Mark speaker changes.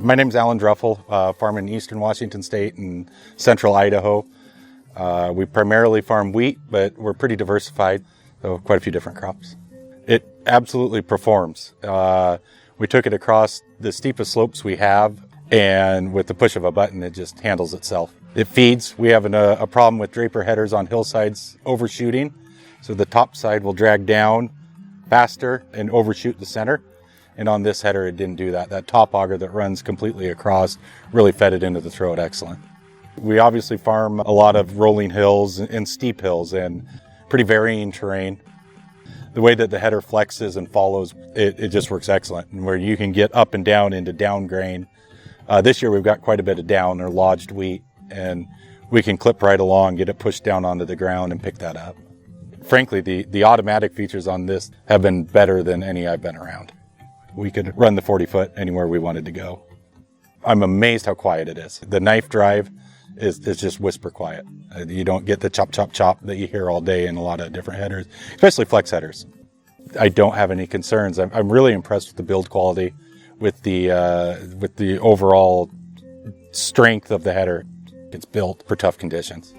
Speaker 1: My name's Allen Druffel, farm in eastern Washington State and central Idaho. We primarily farm wheat, but we're pretty diversified, so quite a few different crops. It absolutely performs. We took it across the steepest slopes we have, and with the push of a button, it just handles itself. It feeds. We have a problem with Draper headers on hillsides overshooting, so the top side will drag down faster and overshoot the center. And on this header, it didn't do that. That top auger that runs completely across really fed it into the throat excellent. We obviously farm a lot of rolling hills and steep hills and pretty varying terrain. The way that the header flexes and follows, it just works excellent. And where you can get up and down into down grain. This year we've got quite a bit of down or lodged wheat, and we can clip right along, get it pushed down onto the ground and pick that up. Frankly, the automatic features on this have been better than any I've been around. We could run the 40-foot anywhere we wanted to go. I'm amazed how quiet it is. The knife drive is just whisper quiet. You don't get the chop, chop, chop that you hear all day in a lot of different headers, especially flex headers. I don't have any concerns. I'm really impressed with the build quality, with the overall strength of the header. It's built for tough conditions.